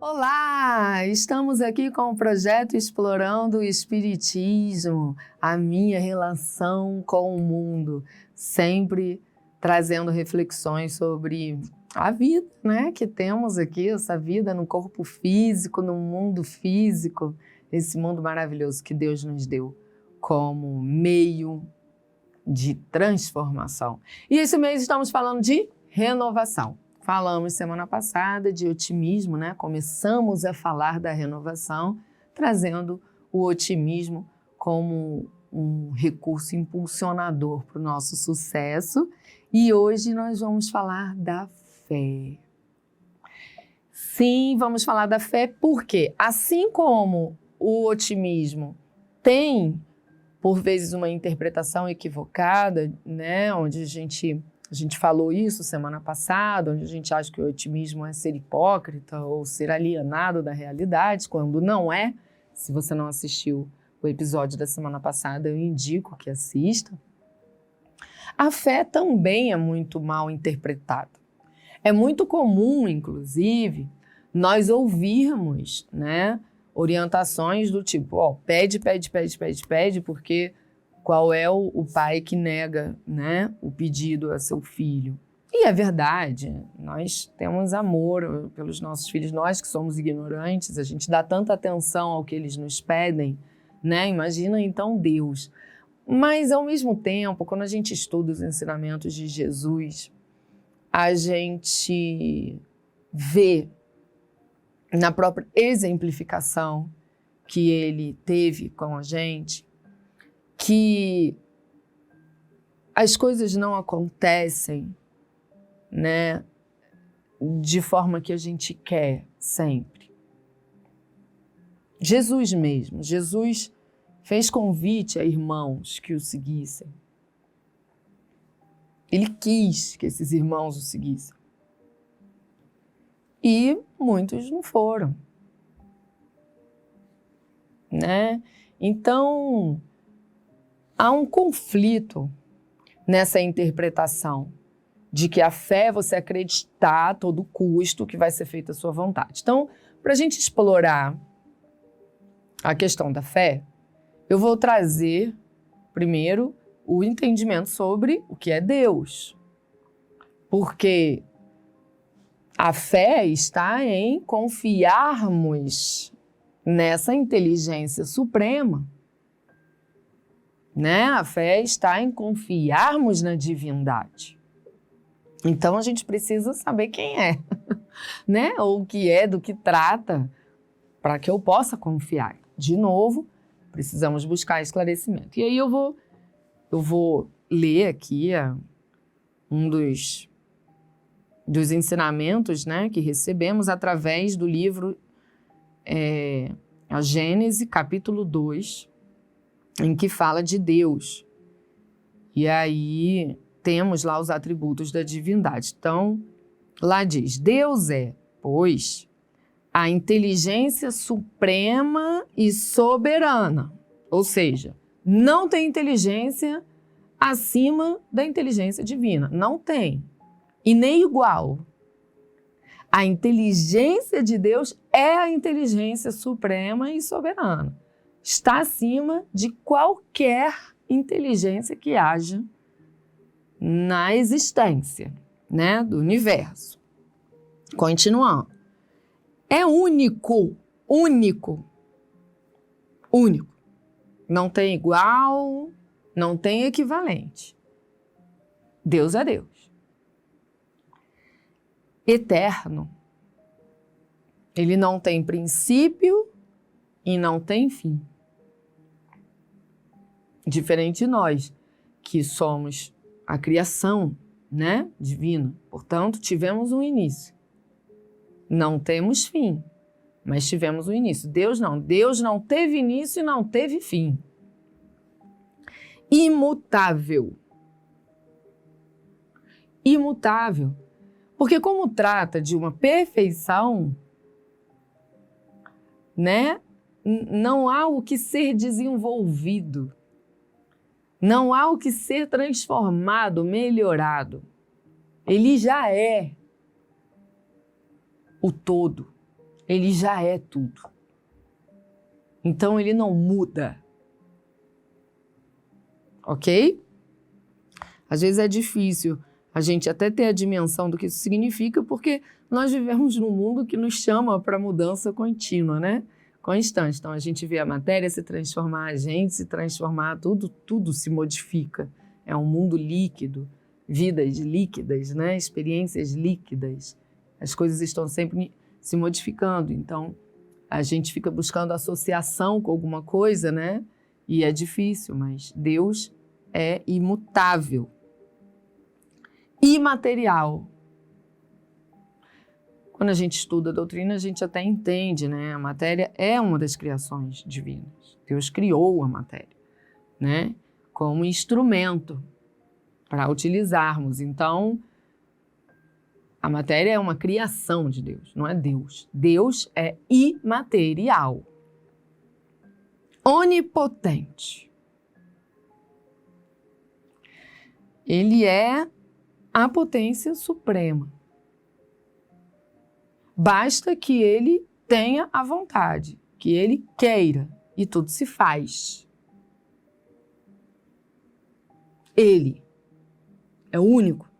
Olá! Estamos aqui com o projeto Explorando o Espiritismo, a minha relação com o mundo, sempre trazendo reflexões sobre a vida, né, que temos aqui, essa vida no corpo físico, no mundo físico, esse mundo maravilhoso que Deus nos deu como meio de transformação. E esse mês estamos falando de renovação. Falamos semana passada de otimismo, né? Começamos a falar da renovação, trazendo o otimismo como um recurso impulsionador para o nosso sucesso. E hoje nós vamos falar da fé. Sim, vamos falar da fé porque, assim como o otimismo tem, por vezes, uma interpretação equivocada, né? Onde a gente falou isso semana passada, onde a gente acha que o otimismo é ser hipócrita ou ser alienado da realidade, quando não é. Se você não assistiu o episódio da semana passada, eu indico que assista. A fé também é muito mal interpretada. É muito comum, inclusive, nós ouvirmos, né, orientações do tipo, pede, porque qual é o pai que nega, né, o pedido a seu filho? E é verdade, nós temos amor pelos nossos filhos, nós que somos ignorantes, a gente dá tanta atenção ao que eles nos pedem, né? Imagina então Deus. Mas ao mesmo tempo, quando a gente estuda os ensinamentos de Jesus, a gente vê na própria exemplificação que ele teve com a gente, que as coisas não acontecem, né, de forma que a gente quer sempre. Jesus mesmo, Jesus fez convite a irmãos que o seguissem. Ele quis que esses irmãos o seguissem. E muitos não foram, né? Então, há um conflito nessa interpretação de que a fé é você acreditar a todo custo que vai ser feita a sua vontade. Então, para a gente explorar a questão da fé, eu vou trazer primeiro o entendimento sobre o que é Deus. Porque a fé está em confiarmos nessa inteligência suprema, né? A fé está em confiarmos na divindade. Então a gente precisa saber quem é, né? Ou o que é, do que trata, para que eu possa confiar. De novo, precisamos buscar esclarecimento. E aí eu vou ler aqui um dos ensinamentos, né, que recebemos através do livro a Gênese, capítulo 2, em que fala de Deus. E aí temos lá os atributos da divindade. Então, lá diz, Deus é, pois, a inteligência suprema e soberana. Ou seja, não tem inteligência acima da inteligência divina. Não tem. E nem igual. A inteligência de Deus é a inteligência suprema e soberana. Está acima de qualquer inteligência que haja na existência, né, do universo. Continuando. É único. Não tem igual, não tem equivalente. Deus é Deus. Eterno. Ele não tem princípio e não tem fim. Diferente de nós, que somos a criação, né, divina. Portanto, tivemos um início. Não temos fim, mas tivemos um início. Deus não teve início e não teve fim. Imutável. Porque como trata de uma perfeição, né, não há o que ser desenvolvido. Não há o que ser transformado, melhorado. Ele já é o todo. ele já é tudo. Então ele não muda. Ok? Às vezes é difícil a gente até ter a dimensão do que isso significa, porque nós vivemos num mundo que nos chama para mudança contínua, né? Constante. Então a gente vê a matéria se transformar, a gente se transformar, tudo se modifica. É um mundo líquido, vidas líquidas, né? Experiências líquidas. As coisas estão sempre se modificando. Então a gente fica buscando associação com alguma coisa, né? E é difícil, mas Deus é imutável, imaterial. Quando a gente estuda a doutrina, a gente até entende, né? A matéria é uma das criações divinas. Deus criou a matéria, né? Como instrumento para utilizarmos. Então, a matéria é uma criação de Deus, não é Deus. Deus é imaterial, onipotente. Ele é a potência suprema. Basta que ele tenha a vontade, que ele queira, e tudo se faz. Ele é o único.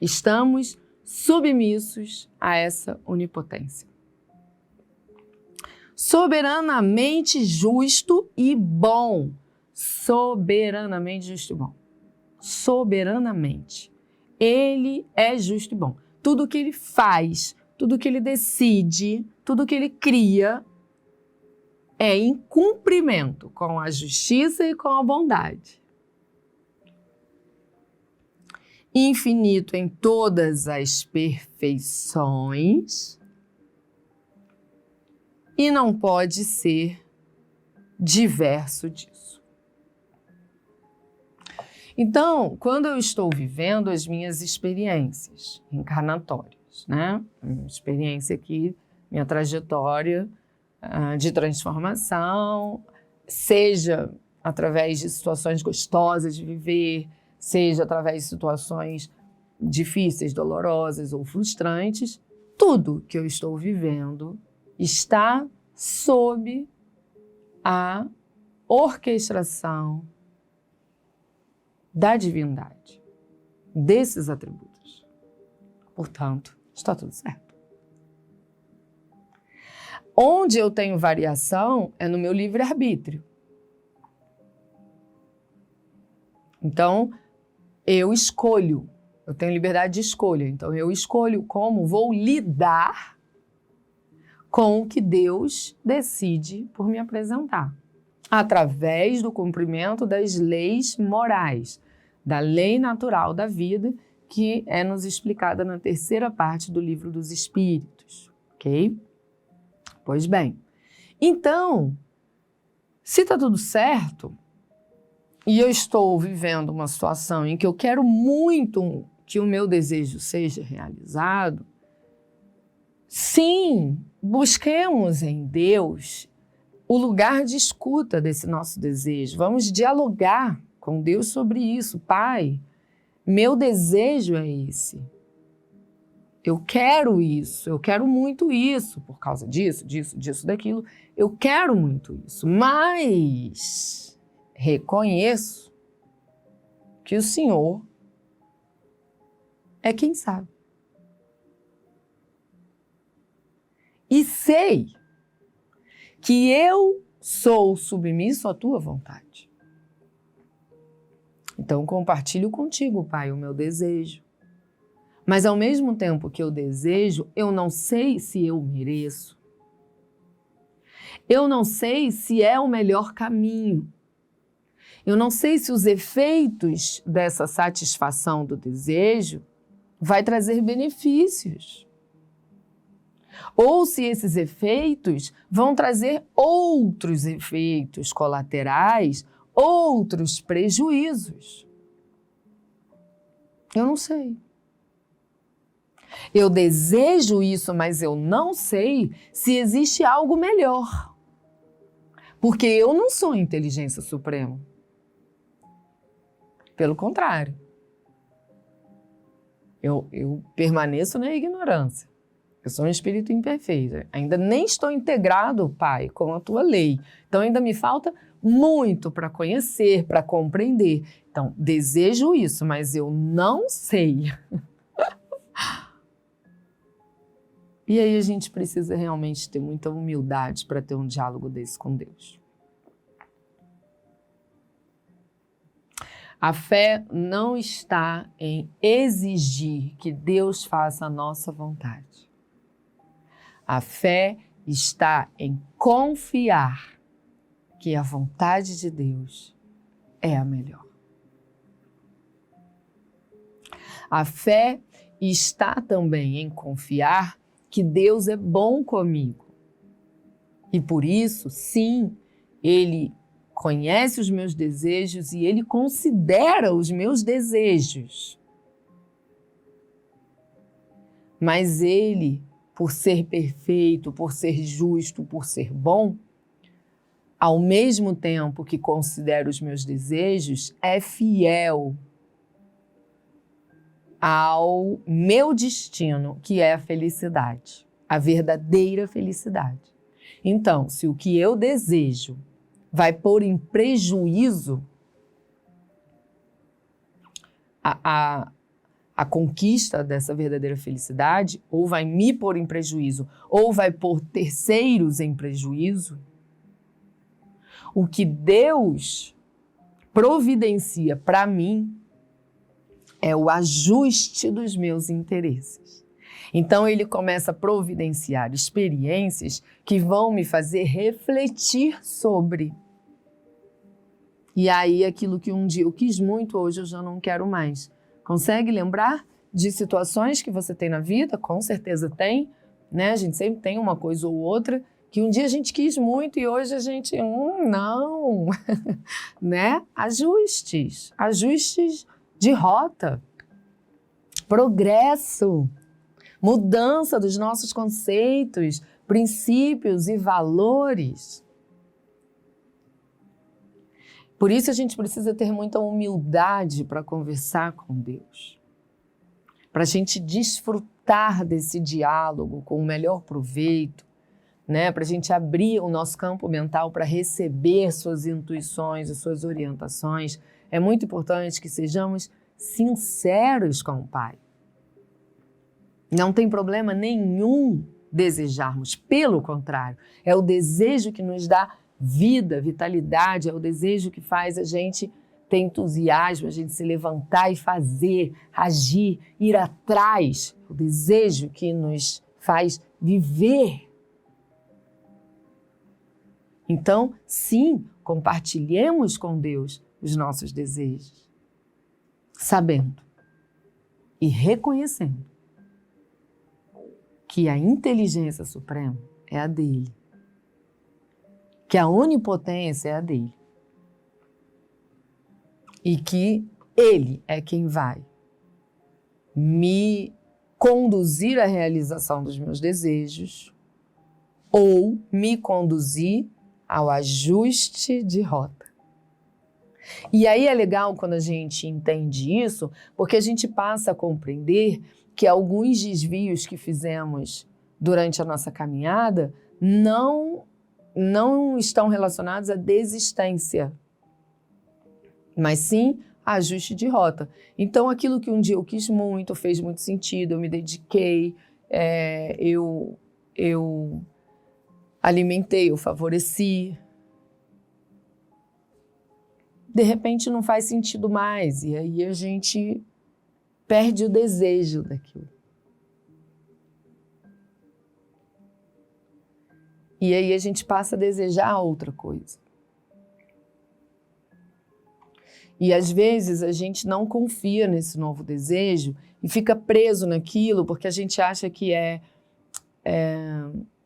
Estamos submissos a essa onipotência. Soberanamente justo e bom. Soberanamente justo e bom. Soberanamente. Ele é justo e bom. Tudo que ele faz, tudo que ele decide, tudo que ele cria é em cumprimento com a justiça e com a bondade. Infinito em todas as perfeições e não pode ser diverso disso. Então, quando eu estou vivendo as minhas experiências encarnatórias, né? Minha experiência aqui, minha trajetória de transformação, seja através de situações gostosas de viver, seja através de situações difíceis, dolorosas ou frustrantes, tudo que eu estou vivendo está sob a orquestração da divindade, desses atributos. Portanto, está tudo certo. Onde eu tenho variação é no meu livre-arbítrio. Então, eu escolho, eu tenho liberdade de escolha, então eu escolho como vou lidar com o que Deus decide por me apresentar, através do cumprimento das leis morais, da lei natural da vida, que é nos explicada na terceira parte do Livro dos Espíritos, ok? Pois bem, então, se está tudo certo, e eu estou vivendo uma situação em que eu quero muito que o meu desejo seja realizado, sim, busquemos em Deus o lugar de escuta desse nosso desejo. Vamos dialogar com Deus sobre isso. Pai, meu desejo é esse. Eu quero isso, eu quero muito isso, por causa disso, daquilo. Eu quero muito isso, mas reconheço que o Senhor é quem sabe. E sei que eu sou submisso à tua vontade. Então, compartilho contigo, Pai, o meu desejo. Mas, ao mesmo tempo que eu desejo, eu não sei se eu mereço. Eu não sei se é o melhor caminho. Eu não sei se os efeitos dessa satisfação do desejo vai trazer benefícios. Ou se esses efeitos vão trazer outros efeitos colaterais, outros prejuízos. Eu não sei. Eu desejo isso, mas eu não sei se existe algo melhor. Porque eu não sou inteligência suprema. Pelo contrário. Eu permaneço na ignorância. Eu sou um espírito imperfeito. Ainda nem estou integrado, Pai, com a tua lei. Então ainda me falta muito para conhecer, para compreender. Então, desejo isso, mas eu não sei. E aí a gente precisa realmente ter muita humildade para ter um diálogo desse com Deus. A fé não está em exigir que Deus faça a nossa vontade. A fé está em confiar que a vontade de Deus é a melhor. A fé está também em confiar que Deus é bom comigo. E por isso, sim, Ele conhece os meus desejos e Ele considera os meus desejos. Mas Ele, por ser perfeito, por ser justo, por ser bom, ao mesmo tempo que considera os meus desejos, é fiel ao meu destino, que é a felicidade, a verdadeira felicidade. Então, se o que eu desejo vai pôr em prejuízo a conquista dessa verdadeira felicidade, ou vai me pôr em prejuízo, ou vai pôr terceiros em prejuízo, o que Deus providencia para mim é o ajuste dos meus interesses. Então ele começa a providenciar experiências que vão me fazer refletir sobre. E aí aquilo que um dia eu quis muito, hoje eu já não quero mais. Consegue lembrar de situações que você tem na vida? Com certeza tem, né? A gente sempre tem uma coisa ou outra que um dia a gente quis muito e hoje a gente, não, né? Ajustes de rota, progresso, mudança dos nossos conceitos, princípios e valores. Por isso a gente precisa ter muita humildade para conversar com Deus, para a gente desfrutar desse diálogo com o melhor proveito, né? Para a gente abrir o nosso campo mental para receber suas intuições e suas orientações. É muito importante que sejamos sinceros com o Pai. Não tem problema nenhum desejarmos, pelo contrário, é o desejo que nos dá vida, vitalidade, é o desejo que faz a gente ter entusiasmo, a gente se levantar e fazer, agir, ir atrás, o desejo que nos faz viver. Então, sim, compartilhemos com Deus os nossos desejos, sabendo e reconhecendo que a inteligência suprema é a dele, que a onipotência é a dele e que ele é quem vai me conduzir à realização dos meus desejos ou me conduzir ao ajuste de rota. E aí é legal quando a gente entende isso, porque a gente passa a compreender que alguns desvios que fizemos durante a nossa caminhada não estão relacionados à desistência, mas sim a ajuste de rota. Então, aquilo que um dia eu quis muito, fez muito sentido, eu me dediquei, eu alimentei, eu favoreci. De repente não faz sentido mais, e aí a gente perde o desejo daquilo. E aí a gente passa a desejar outra coisa. E às vezes a gente não confia nesse novo desejo e fica preso naquilo porque a gente acha que é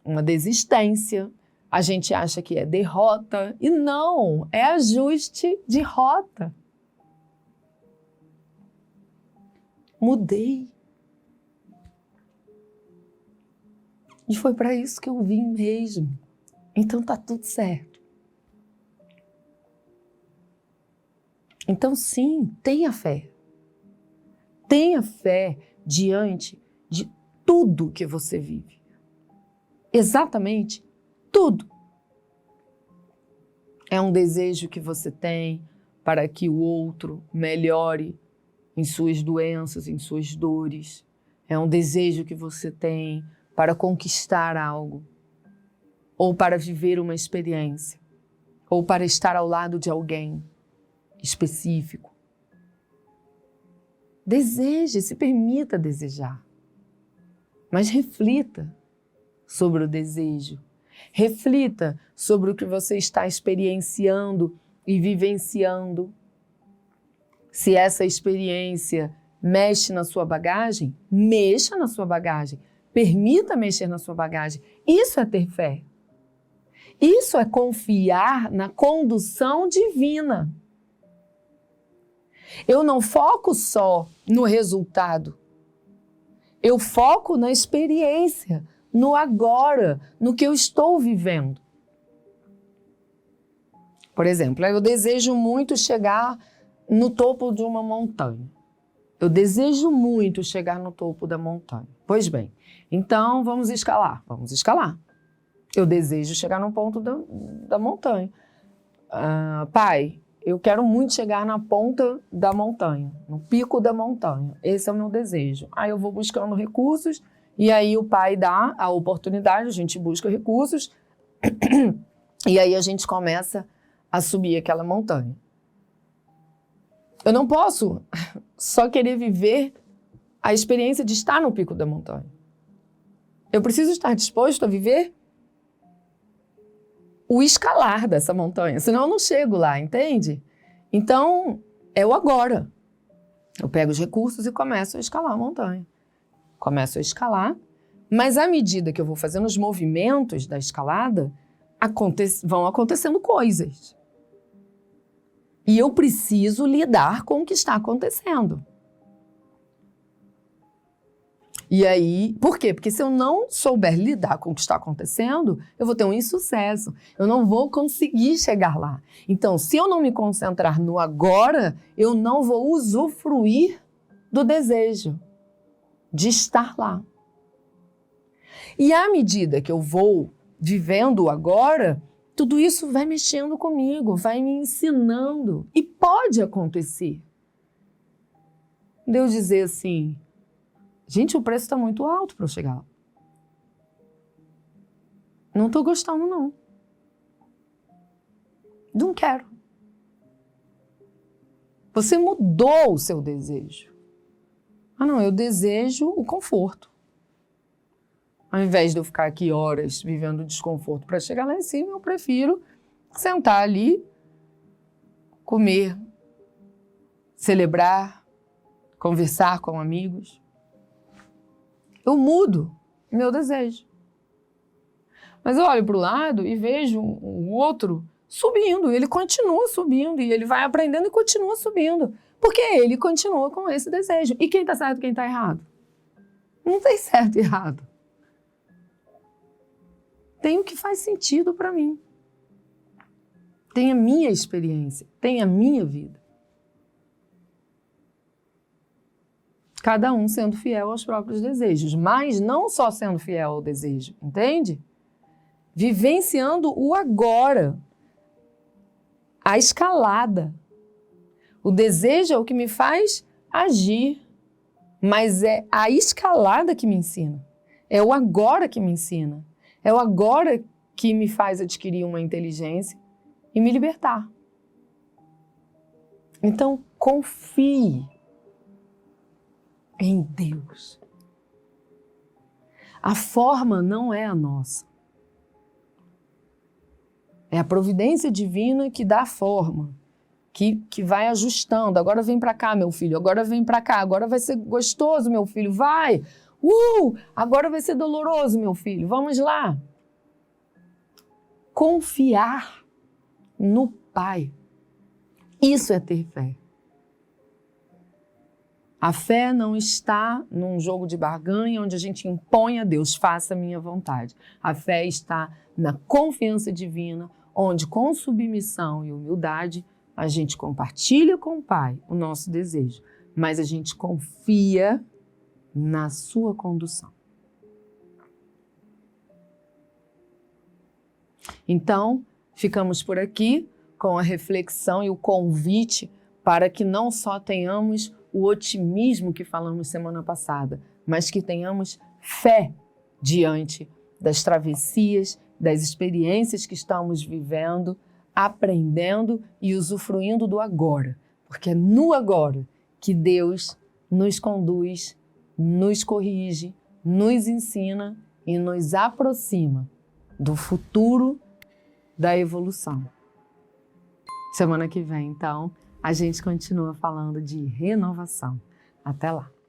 uma desistência, a gente acha que é derrota, e não, é ajuste de rota. Mudei. E foi para isso que eu vim mesmo. Então tá tudo certo. Então sim, tenha fé. Tenha fé diante de tudo que você vive. Exatamente tudo. É um desejo que você tem para que o outro melhore em suas doenças, em suas dores. É um desejo que você tem para conquistar algo, ou para viver uma experiência, ou para estar ao lado de alguém específico. Deseje, se permita desejar, mas reflita sobre o desejo. Reflita sobre o que você está experienciando e vivenciando. Se essa experiência mexe na sua bagagem, mexa na sua bagagem. Permita mexer na sua bagagem. Isso é ter fé. Isso é confiar na condução divina. Eu não foco só no resultado. Eu foco na experiência, no agora, no que eu estou vivendo. Por exemplo, eu desejo muito chegar no topo de uma montanha. Eu desejo muito chegar no topo da montanha. Pois bem, então vamos escalar. Vamos escalar. Eu desejo chegar no ponto da montanha. Pai, eu quero muito chegar na ponta da montanha, no pico da montanha. Esse é o meu desejo. Aí eu vou buscando recursos e aí o pai dá a oportunidade, a gente busca recursos e aí a gente começa a subir aquela montanha. Eu não posso só querer viver a experiência de estar no pico da montanha. Eu preciso estar disposto a viver o escalar dessa montanha, senão eu não chego lá, entende? Então, é o agora. Eu pego os recursos e começo a escalar a montanha. Começo a escalar, mas à medida que eu vou fazendo os movimentos da escalada, vão acontecendo coisas. E eu preciso lidar com o que está acontecendo. E aí, por quê? Porque se eu não souber lidar com o que está acontecendo, eu vou ter um insucesso. Eu não vou conseguir chegar lá. Então, se eu não me concentrar no agora, eu não vou usufruir do desejo de estar lá. E à medida que eu vou vivendo o agora, tudo isso vai mexendo comigo, vai me ensinando. E pode acontecer. Deus dizer assim, gente, o preço está muito alto para eu chegar lá. Não estou gostando, não. Não quero. Você mudou o seu desejo. Não, eu desejo o conforto. Ao invés de eu ficar aqui horas vivendo desconforto para chegar lá em cima, eu prefiro sentar ali, comer, celebrar, conversar com amigos. Eu mudo meu desejo. Mas eu olho para o lado e vejo o outro subindo, ele continua subindo, e ele vai aprendendo e continua subindo, porque ele continua com esse desejo. E quem está certo e quem está errado? Não tem certo e errado. Tem o que faz sentido para mim. Tem a minha experiência, tem a minha vida. Cada um sendo fiel aos próprios desejos, mas não só sendo fiel ao desejo, entende? Vivenciando o agora, a escalada. O desejo é o que me faz agir, mas é a escalada que me ensina. É o agora que me ensina. É o agora que me faz adquirir uma inteligência e me libertar. Então, confie em Deus. A forma não é a nossa. É a providência divina que dá a forma, que vai ajustando. Agora vem para cá, meu filho. Agora vem para cá. Agora vai ser gostoso, meu filho. Vai! Agora vai ser doloroso, meu filho. Vamos lá. Confiar no Pai. Isso é ter fé. A fé não está num jogo de barganha onde a gente impõe a Deus, faça a minha vontade. A fé está na confiança divina, onde com submissão e humildade a gente compartilha com o Pai o nosso desejo, mas a gente confia na sua condução. Então, ficamos por aqui com a reflexão e o convite para que não só tenhamos o otimismo que falamos semana passada, mas que tenhamos fé diante das travessias, das experiências que estamos vivendo, aprendendo e usufruindo do agora. Porque é no agora que Deus nos conduz, nos corrige, nos ensina e nos aproxima do futuro da evolução. Semana que vem, então, a gente continua falando de renovação. Até lá!